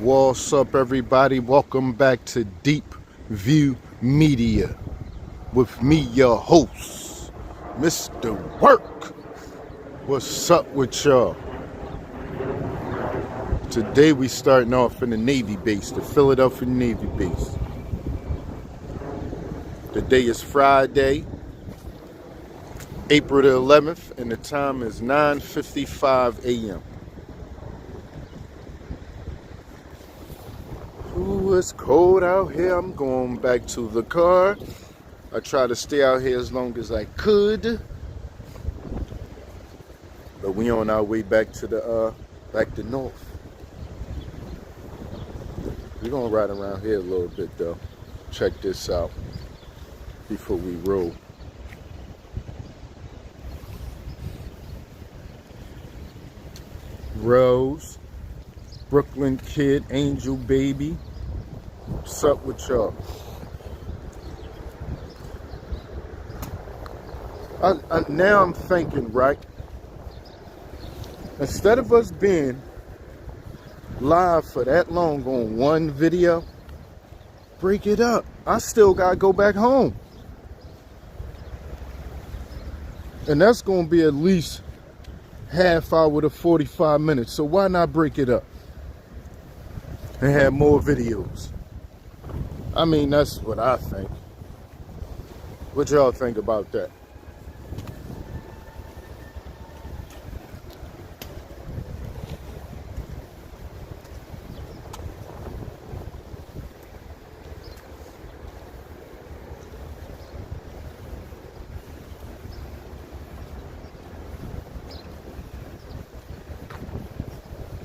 What's up, everybody? Welcome back to Deepview Media with me, your host, Mr. Work. What's up with y'all? Today we starting off in the Navy base, the Philadelphia Navy base. Today is Friday, April the 11th, and the time is 9:55 a.m. Ooh, it's cold out here. I'm going back to the car. I try to stay out here as long as I could. But we on our way back to north. We're gonna ride around here a little bit though. Check this out before we roll. Rose, Brooklyn Kid, Angel Baby. What's up with y'all? Now I'm thinking, right? Instead of us being live for that long on one video, break it up. I still gotta go back home. And that's gonna be at least half hour to 45 minutes. So why not break it up and have more videos? I mean, that's what I think. What y'all think about that?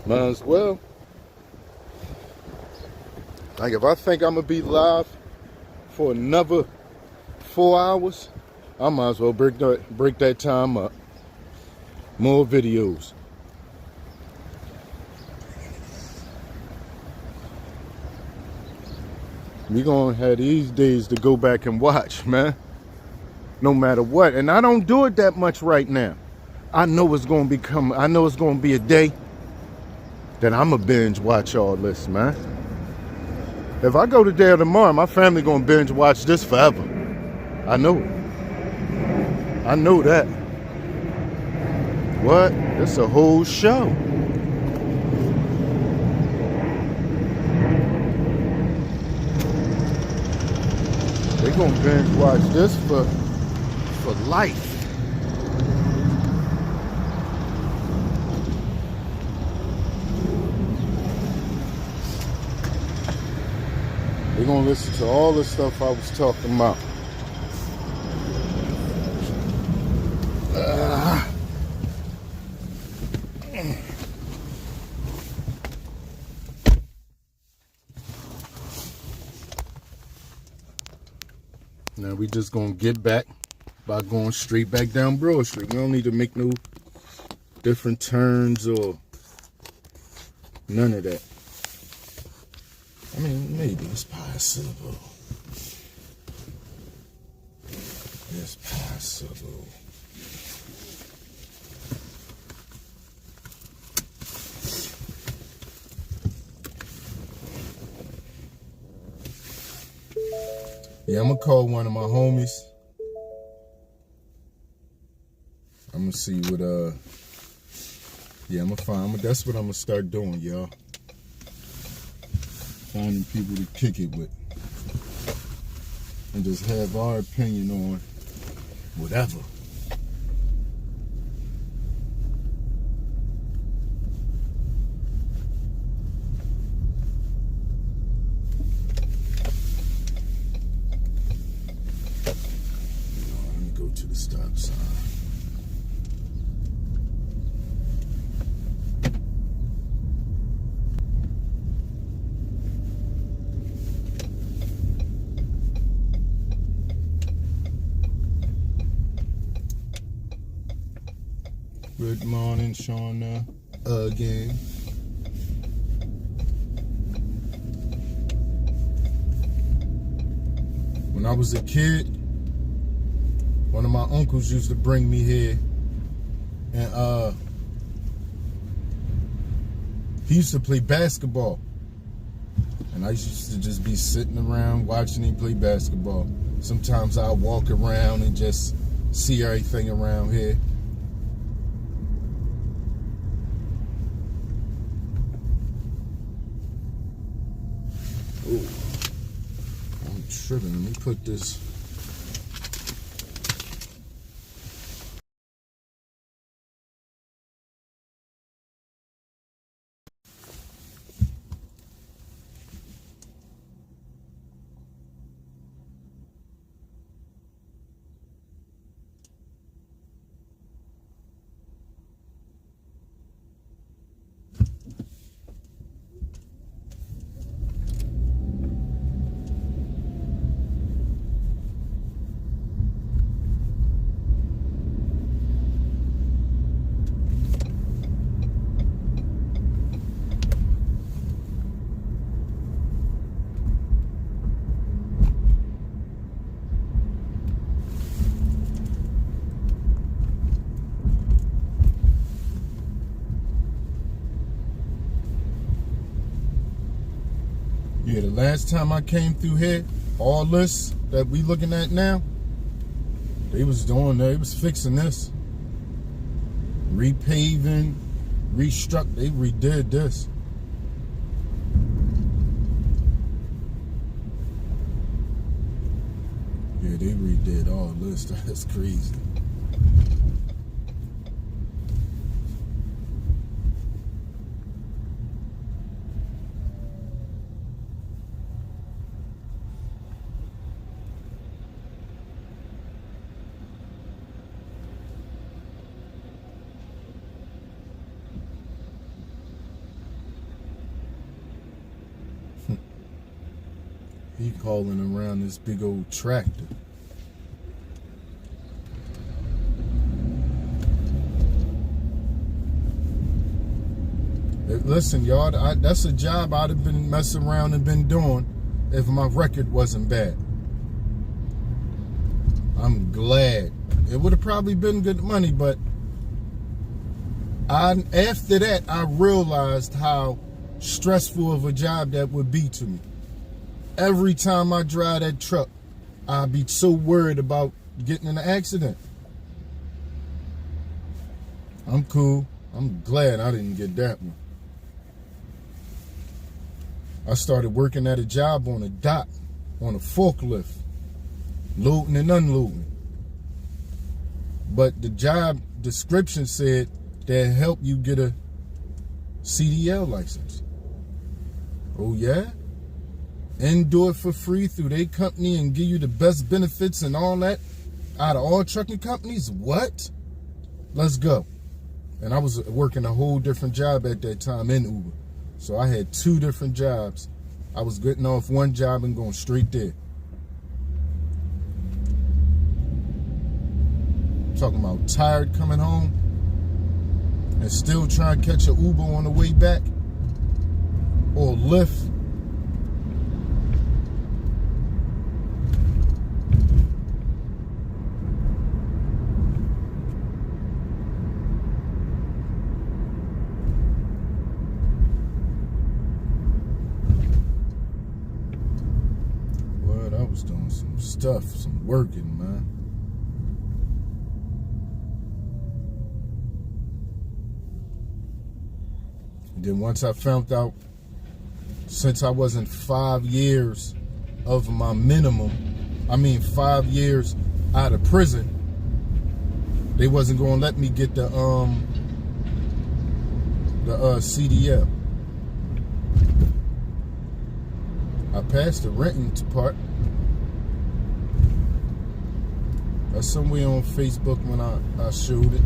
Might as well. Like, if I think I'm gonna be live for another 4 hours, I might as well break that time up. More videos. We gonna have these days to go back and watch, man. No matter what. And I don't do it that much right now. I know it's gonna be a day that I'm gonna binge watch all this, man. If I go today or tomorrow, my family gonna binge watch this forever. I know it. I know that. What? It's a whole show. They gonna binge watch this for life. They're gonna listen to all the stuff I was talking about. Now we just gonna get back by going straight back down Broad Street. We don't need to make no different turns or none of that. I mean, maybe it's possible. It's possible. Yeah, I'm gonna call one of my homies. I'm gonna see what yeah, I'm gonna find. That's what I'm gonna start doing, y'all. Finding people to kick it with and just have our opinion on whatever. Let me go to the stop sign. Good morning, Shauna. Again. When I was a kid, one of my uncles used to bring me here, and he used to play basketball. And I used to just be sitting around watching him play basketball. Sometimes I'll walk around and just see everything around here. Ooh, I'm tripping. Let me put this. Yeah, the last time I came through here, all this that we looking at now, they was fixing this. Repaving, they redid this. Yeah, they redid all this. That's crazy. He calling around this big old tractor. Listen, y'all, that's a job I'd have been messing around and been doing if my record wasn't bad. I'm glad. It would have probably been good money, but after that, I realized how stressful of a job that would be to me. Every time I drive that truck, I'd be so worried about getting in an accident. I'm cool. I'm glad I didn't get that one. I started working at a job on a dock, on a forklift, loading and unloading. But the job description said they'll help you get a CDL license. Oh yeah? And do it for free through their company and give you the best benefits and all that out of all trucking companies? What? Let's go. And I was working a whole different job at that time in Uber. So I had 2 different jobs. I was getting off one job and going straight there. Talking about tired coming home and still trying to catch an Uber on the way back or Lyft. I was doing some stuff, some working, man. And then once I found out, since I wasn't 5 years of my minimum, 5 years out of prison, they wasn't going to let me get the CDL. I passed the renting part. That's somewhere on Facebook when I showed it.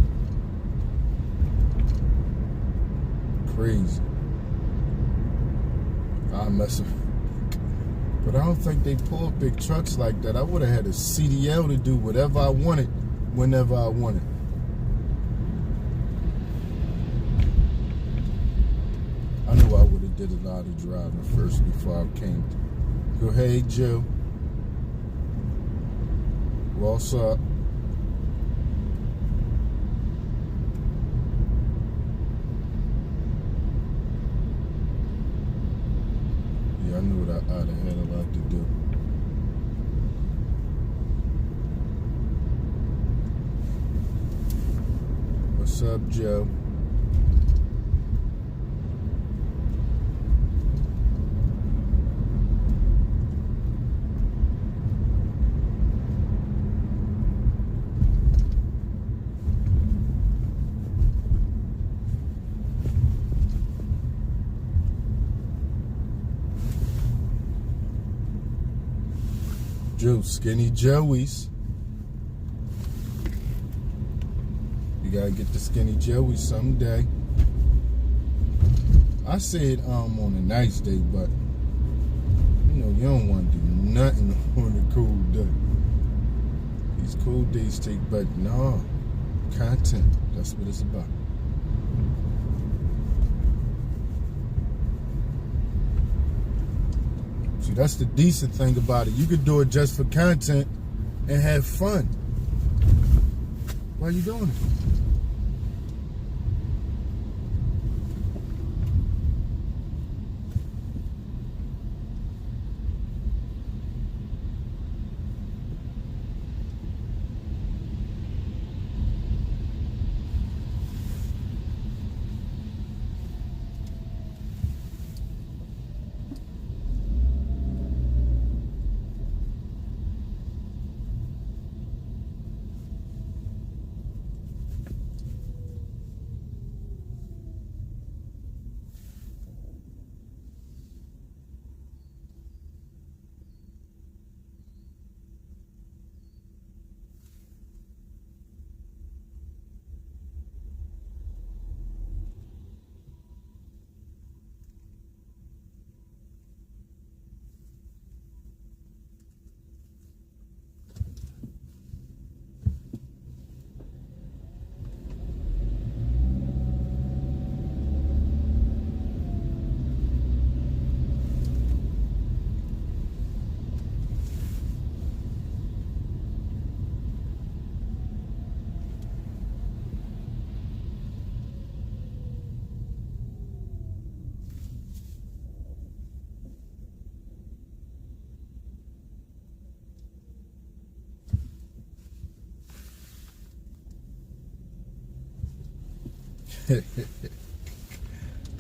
Crazy. I'm messing. But I don't think they pull big trucks like that. I would have had a CDL to do whatever I wanted, whenever I wanted. I knew I would have did a lot of driving first before I came. Go, hey, Joe. What's up? Yeah, I knew what I'd have had a lot to do. What's up, Joe? Joe, Skinny Joey's. You gotta get the Skinny Joey someday. I said on a nice day, but you know you don't want to do nothing on a cool day. These cool days take, but no, content. That's what it's about. See, that's the decent thing about it. You could do it just for content and have fun. Why are you doing it?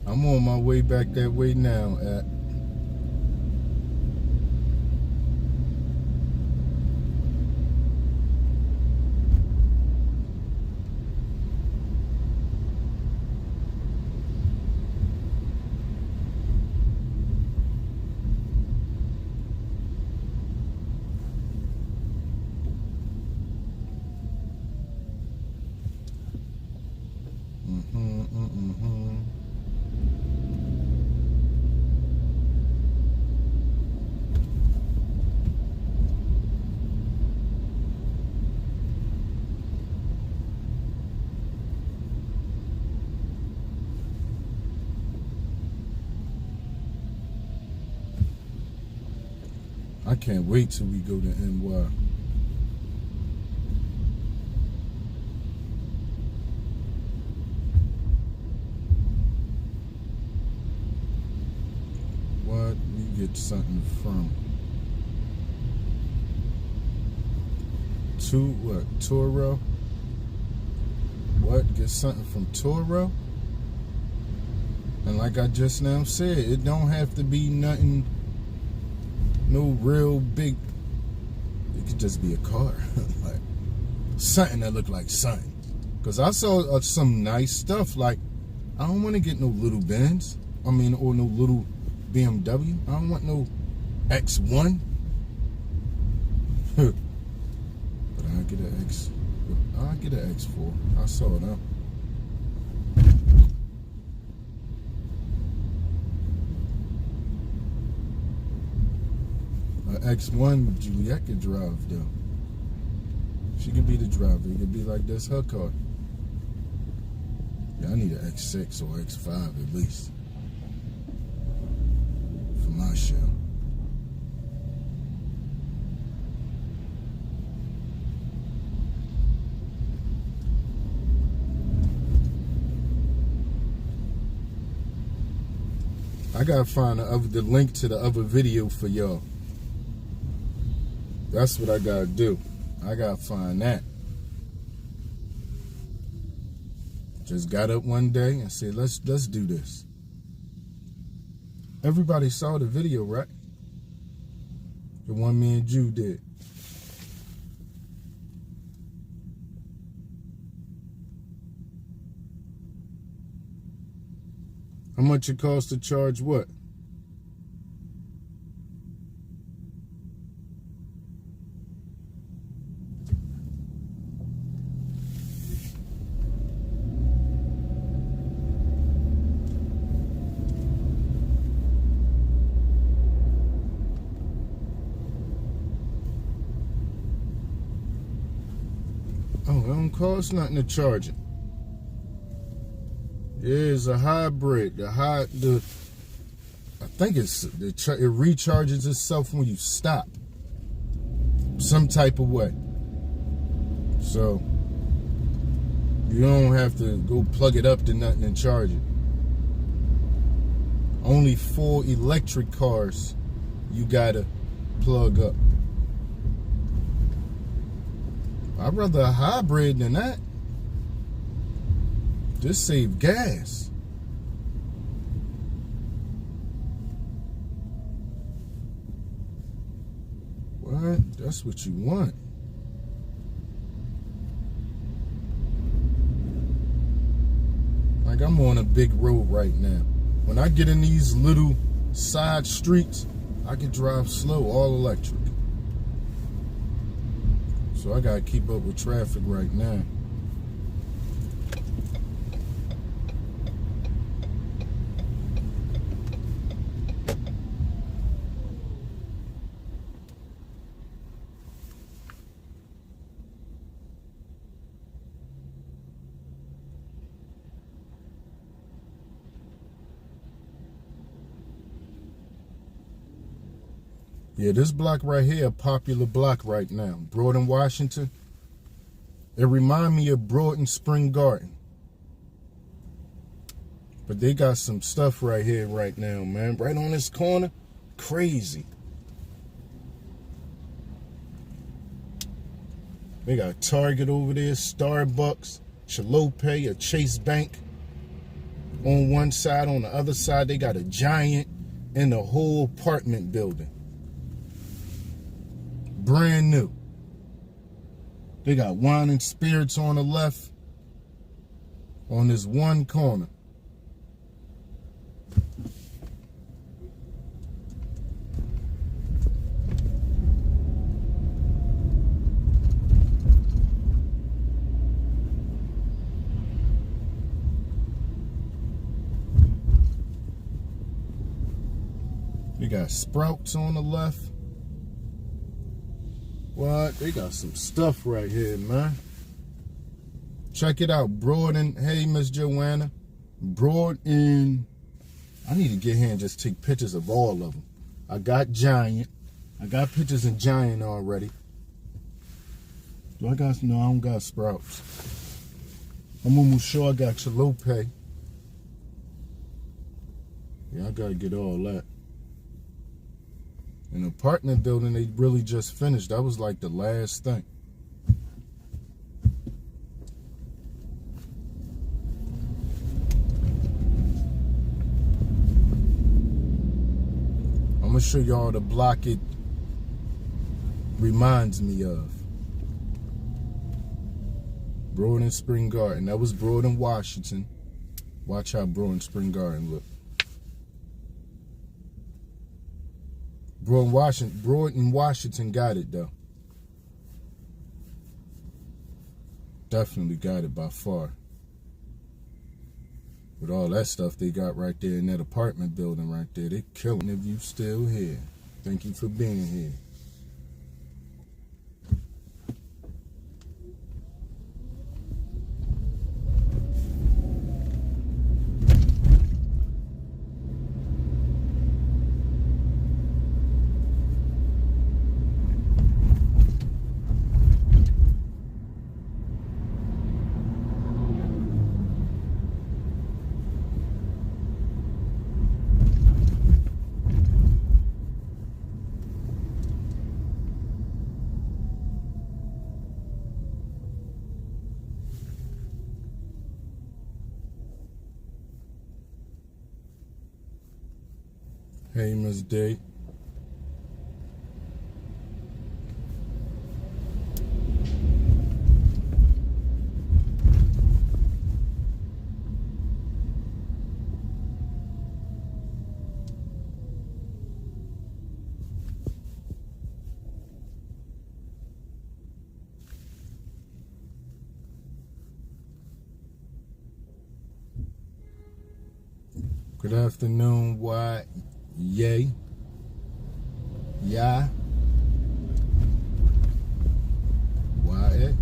I'm on my way back that way now. I can't wait till we go to NY. What? We get something from Toro? What? Get something from Toro? And like I just now said, it don't have to be nothing, no real big. It could just be a car. Like something that looked like something. Because I saw some nice stuff. Like, I don't want to get no little Benz. Or no little BMW. I don't want no X1. But I'll get an X4. I saw that. X1 Juliet could drive though. She could be the driver. It could be like that's her car. Yeah, I need an X6 or X5 at least for my show. I gotta find the link to the other video for y'all. That's what I gotta do. I gotta find that. Just got up one day and said, let's do this. Everybody saw the video, right? The one me and Jew did. How much it costs to charge what? Oh, it don't cost nothing to charge it. Yeah, it's a hybrid. I think it recharges itself when you stop, some type of way. So you don't have to go plug it up to nothing and charge it. Only 4 electric cars you gotta plug up. I'd rather a hybrid than that. Just save gas. What? That's what you want. Like, I'm on a big road right now. When I get in these little side streets, I can drive slow, all electric. So I gotta keep up with traffic right now. Yeah, this block right here, a popular block right now. Broad in Washington. It reminds me of Broad and Spring Garden. But they got some stuff right here right now, man. Right on this corner. Crazy. They got Target over there, Starbucks, Chalope, a Chase Bank. On one side, on the other side, they got a Giant and a whole apartment building. Brand new. They got wine and spirits on the left. On this one corner. They got Sprouts on the left. What? They got some stuff right here, man. Check it out. Broad and, hey, Miss Joanna. Broad and, I need to get here and just take pictures of all of them. I got Giant. I got pictures in Giant already. Do I got, no, I don't got Sprouts. I'm almost sure I got Chalope. Yeah, I gotta get all that. An apartment building they really just finished. That was like the last thing. I'm gonna show y'all the block it reminds me of. Broad and Spring Garden. That was Broad and Washington. Watch how Broad and Spring Garden look. Broad and Washington got it though. Definitely got it by far. With all that stuff they got right there in that apartment building right there, they killing if you still here. Thank you for being here. Hey, Miss Day. Good afternoon, why, yay, yeah, why,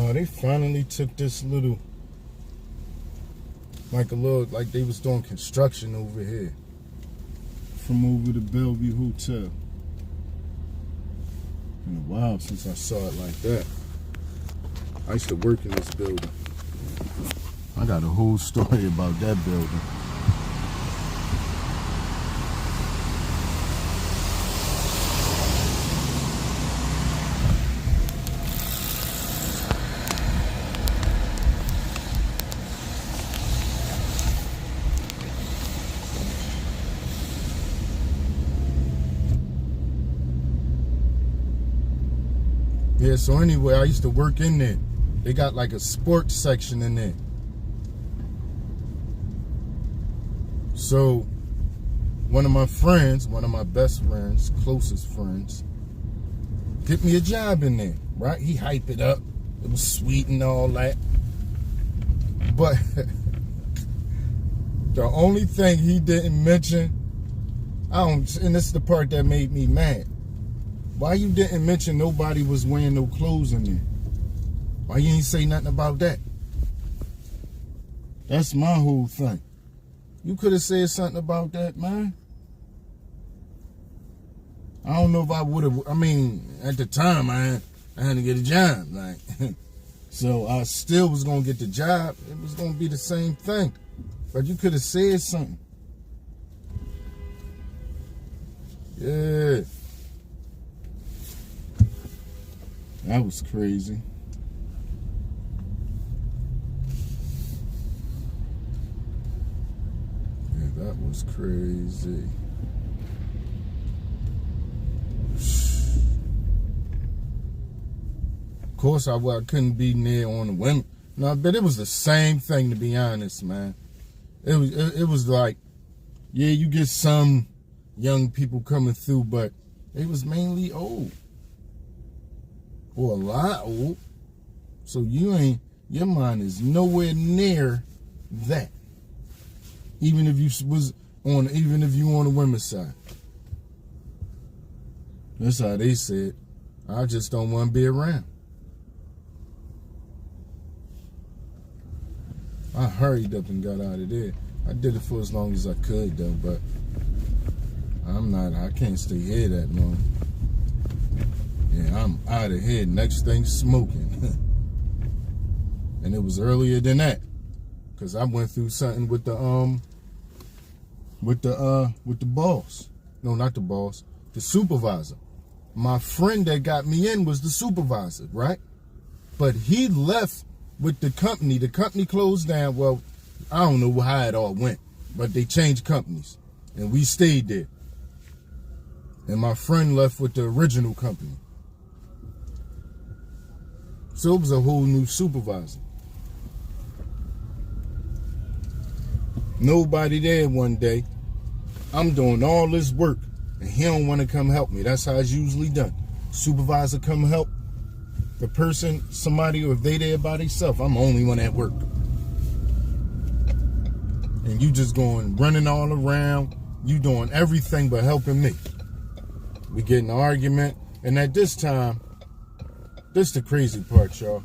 Oh, they finally took this little, like they was doing construction over here. From over the Bellevue Hotel. Been a while since I saw it like that. I used to work in this building. I got a whole story about that building. Yeah, so anyway, I used to work in there. They got like a sports section in there. So one of my best friends, closest friends, get me a job in there, right? He hyped it up. It was sweet and all that. But the only thing he didn't mention, and this is the part that made me mad. Why you didn't mention nobody was wearing no clothes in there? Why you ain't say nothing about that? That's my whole thing. You could have said something about that, man. I don't know if I would have. I mean, at the time, I had to get a job. Like, so I still was going to get the job. It was going to be the same thing. But you could have said something. Yeah. That was crazy. Yeah, that was crazy. Of course, I couldn't be near on the women. No, but it was the same thing, to be honest, man. It was like, yeah, you get some young people coming through, but they was mainly old. Or a lot old. So your mind is nowhere near that. Even if you on the women's side. That's how they said. I just don't want to be around. I hurried up and got out of there. I did it for as long as I could though, but I can't stay here that long. Yeah, I'm out of here. Next thing, smoking. And it was earlier than that. Cause I went through something with the boss. No, not the boss. The supervisor. My friend that got me in was the supervisor, right? But he left with the company. The company closed down. Well, I don't know how it all went, but they changed companies. And we stayed there. And my friend left with the original company. So it was a whole new supervisor. Nobody there one day. I'm doing all this work, and he don't want to come help me. That's how it's usually done. Supervisor come help the person, somebody, or if they there by themselves, I'm the only one at work. And you just going, running all around. You doing everything but helping me. We get in an argument, and at this time, this the crazy part, y'all.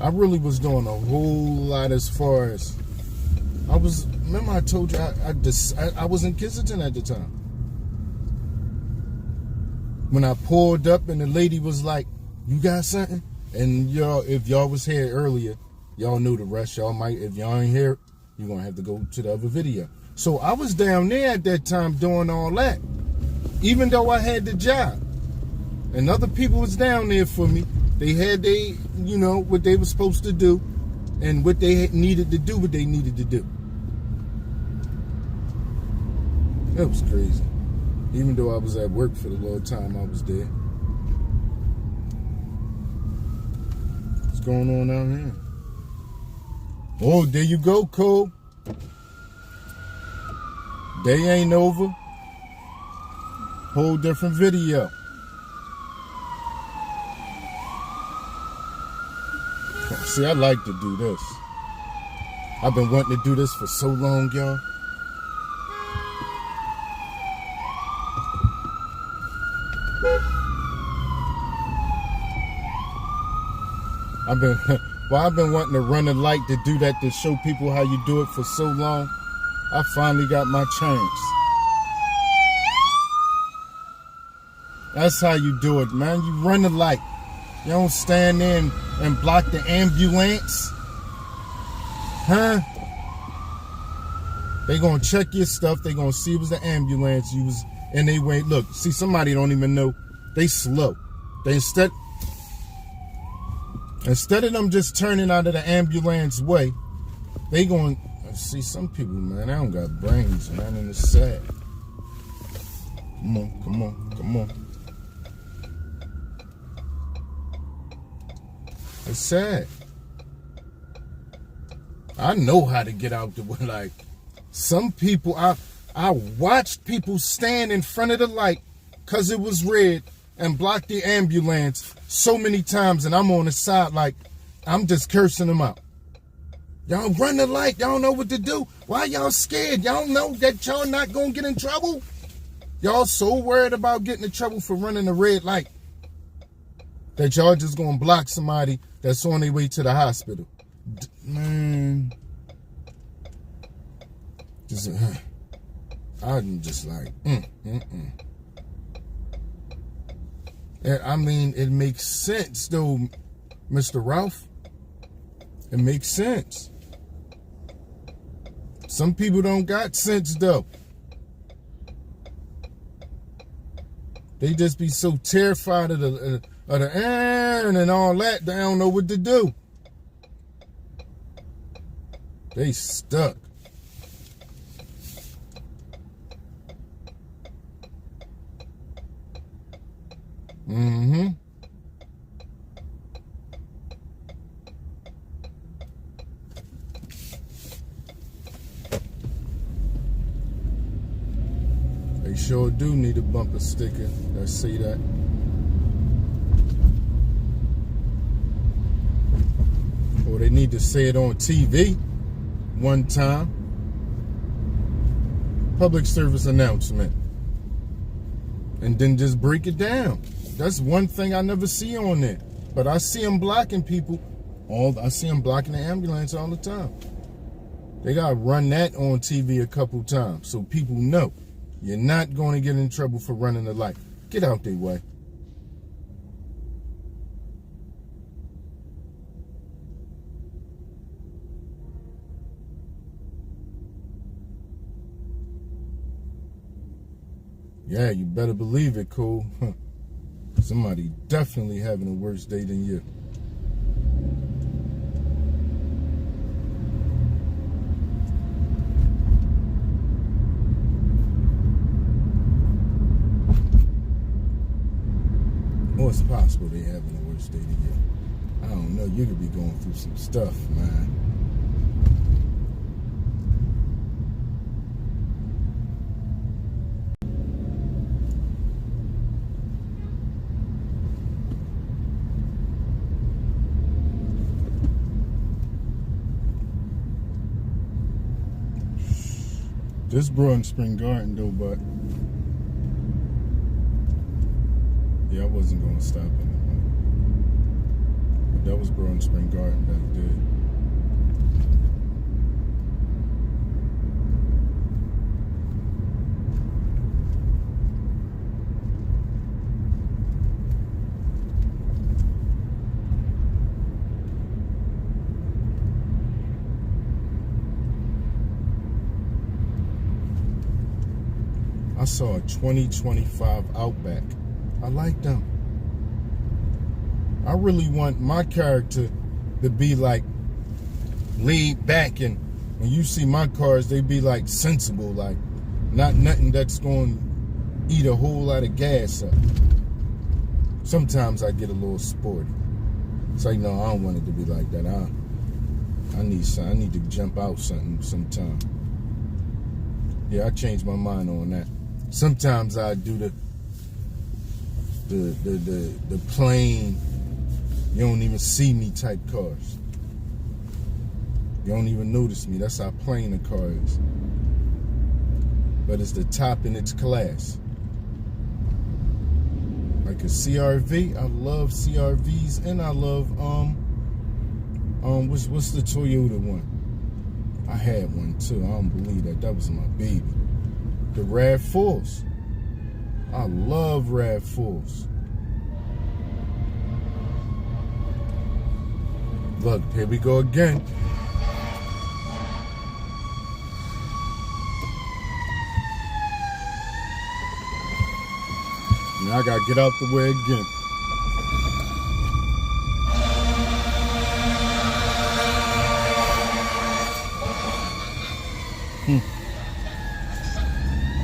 I really was doing a whole lot as far as remember I told you I was in Kensington at the time. When I pulled up and the lady was like, "You got something?" And y'all, if y'all was here earlier, y'all knew the rest. Y'all might, if y'all ain't here, you're gonna have to go to the other video. So I was down there at that time doing all that. Even though I had the job. And other people was down there for me. They had what they were supposed to do, and what they needed to do, what they needed to do. That was crazy. Even though I was at work for the little time I was there. What's going on out here? Oh, there you go, Cole. Day ain't over. Whole different video. See, I like to do this. I've been wanting to do this for so long, y'all. I've been wanting to run a light to do that, to show people how you do it for so long. I finally got my chance. That's how you do it, man. You run the light. You don't stand there and block the ambulance. Huh? They gonna check your stuff. They gonna see it was the ambulance you was, and they wait. Look, see, somebody don't even know. They slow. They instead of them just turning out of the ambulance way, they going, see, some people, man, they don't got brains, man, and it's sad. Come on, come on, come on. It's sad. I know how to get out the way. Like, some people, I watched people stand in front of the light because it was red and block the ambulance so many times, and I'm on the side like, I'm just cursing them out. Y'all run the light. Y'all know what to do. Why y'all scared? Y'all know that y'all not going to get in trouble? Y'all so worried about getting in trouble for running the red light that y'all just going to block somebody that's on their way to the hospital. Man. I'm just like, I mean, it makes sense, though, Mr. Ralph. It makes sense. Some people don't got sense, though. They just be so terrified of the and all that, they don't know what to do. They stuck. Mm-hmm. They sure do need a bumper sticker that say that. Or they need to say it on TV one time. Public service announcement. And then just break it down. That's one thing I never see on there. But I see them blocking people. I see them blocking the ambulance all the time. They got to run that on TV a couple times so people know you're not going to get in trouble for running the light. Get out their way. Yeah, you better believe it, Cole. Somebody definitely having a worse day than you. Or it's possible they having a worse day than you. I don't know, you could be going through some stuff, man. This brought in Spring Garden though, but yeah, I wasn't gonna stop in it. But that was brought in Spring Garden back there. I saw a 2025 Outback. I like them. I really want my character to be like laid back, and when you see my cars, they be like sensible, like not nothing that's going to eat a whole lot of gas up. Sometimes I get a little sporty. It's like, no, I don't want it to be like that. I need to jump out sometime. Yeah, I changed my mind on that. Sometimes I do the plain, you don't even see me type cars. You don't even notice me. That's how plain a car is. But it's the top in its class. Like a CRV, I love CRVs, and I love what's the Toyota one? I had one too. I don't believe that. That was my baby. The RAV4s. I love RAV4s. Look, here we go again. Now I gotta get out the way again.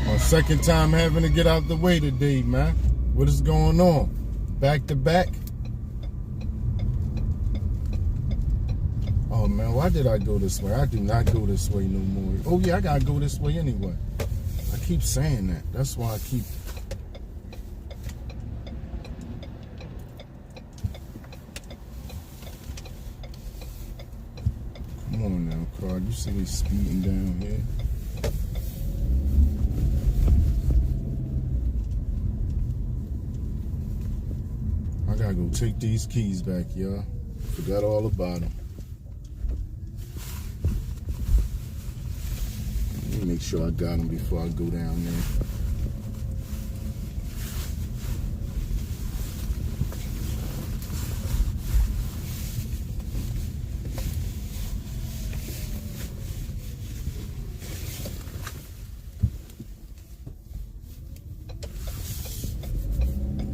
My second time having to get out the way today, man. What is going on? Back to back? Oh man, why did I go this way? I do not go this way no more. Oh yeah, I gotta go this way anyway. I keep saying that. That's why I keep... Come on now, car. You see me speeding down here? I gotta go take these keys back, y'all. Forgot all about them. Let me make sure I got them before I go down there.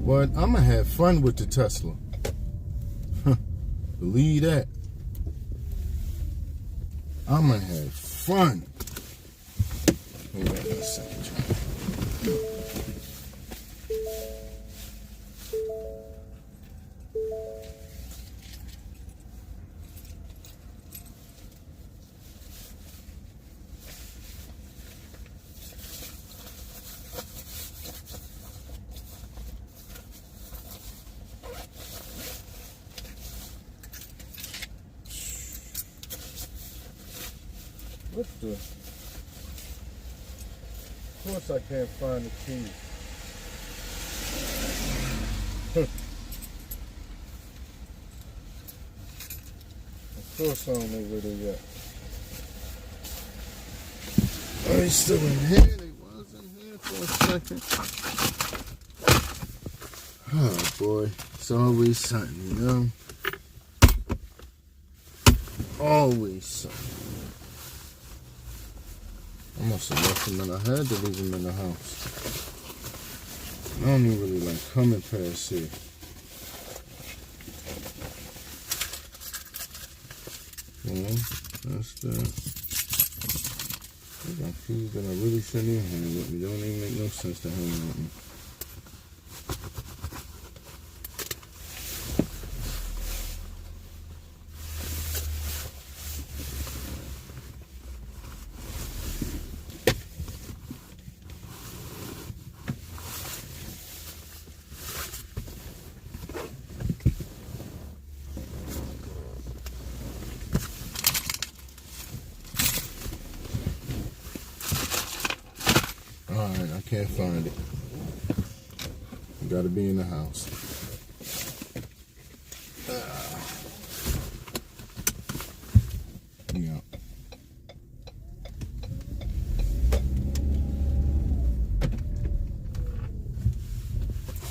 But I'm gonna have fun with the Tesla. Believe that. I'm gonna have fun. Hold on a second, John. What the? Of course I can't find the key. Of course I don't know where they at. Oh, they still in here? They was in here for a second. Oh boy, it's always something, you know? Always something. I must have left them in. I had to leave them in the house. I don't even really like coming past here. Well, that's that. I got keys that I really shouldn't even have with me. Don't even make no sense to have them with me. I can't find it. Gotta be in the house. Yeah.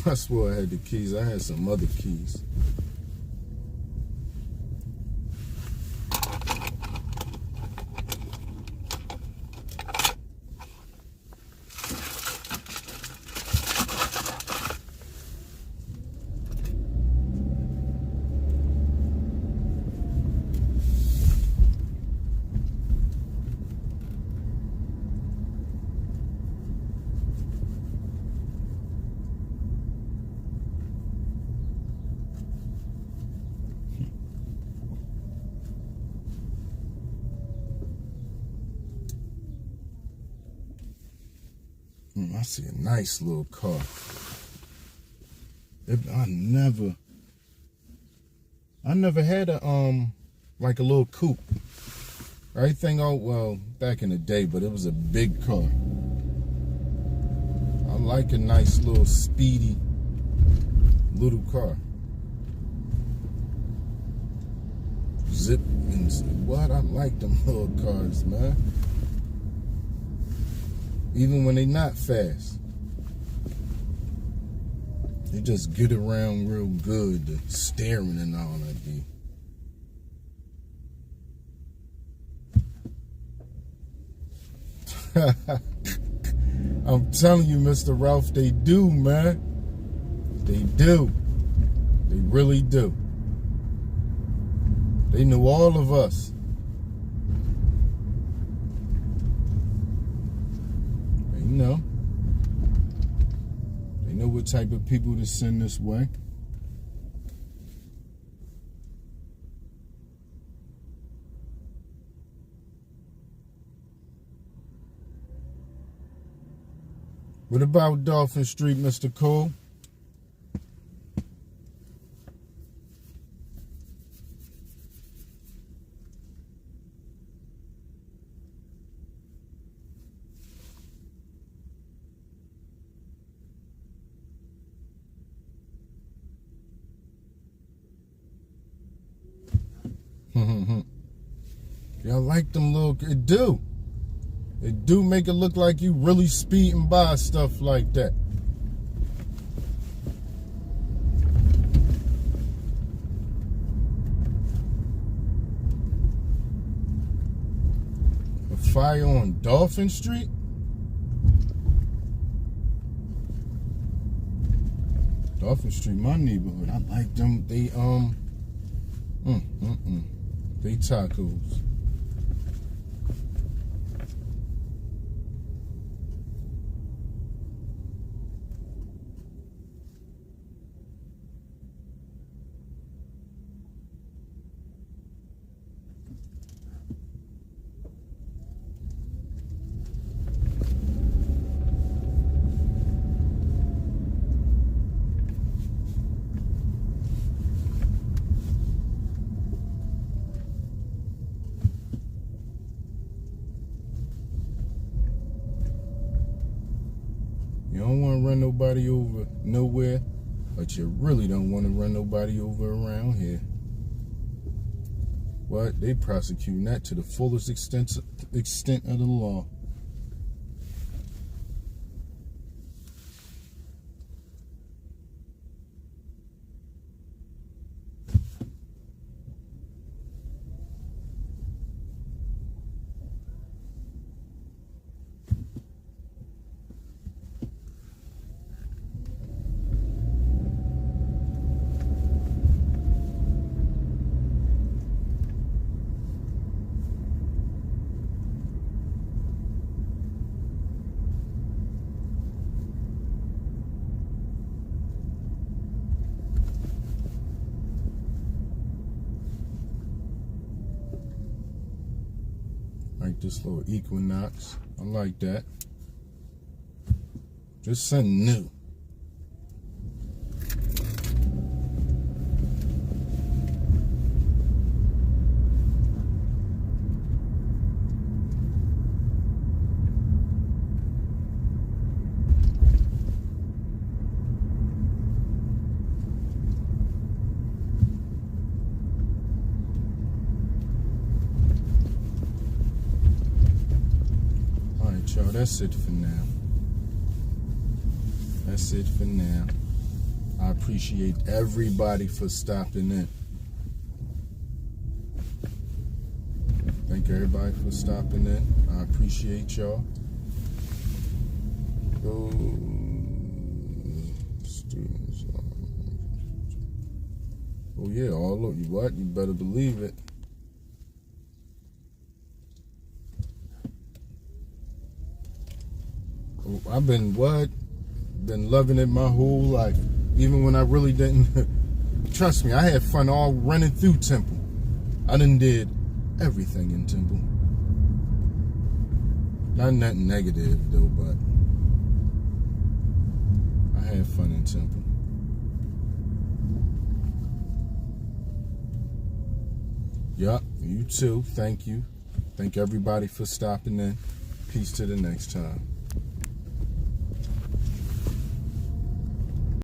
I swore I had the keys. I had some other keys. I see a nice little car. I never had a like a little coupe. Everything back in the day, but it was a big car. I like a nice little speedy little car. Zip and what? I like them little cars, man. Even when they not fast. They just get around real good, the steering and all that be. I'm telling you, Mr. Ralph, they do, man. They do. They really do. They know all of us. They know what type of people to send this way. What about Dolphin Street, Mr. Cole? Y'all like them little, it do make it look like you really speeding by stuff like that. A fire on Dolphin Street? Dolphin Street, my neighborhood. I like them. They they tacos. You don't want to run nobody over nowhere, but you really don't want to run nobody over around here. What? They prosecuting that to the fullest extent of the law. Like this little Equinox. I like that. Just something new. that's it for now. That's it for now. I appreciate everybody for stopping in. Thank everybody for stopping in. I appreciate y'all. Students. Oh yeah, all of you. What? You better believe it. I've been been loving it my whole life, even when I really didn't. Trust me, I had fun all running through Temple. I done did everything in Temple. Not nothing negative though, but I had fun in Temple. Yup, you too. Thank you. Thank everybody for stopping in. Peace to the next time.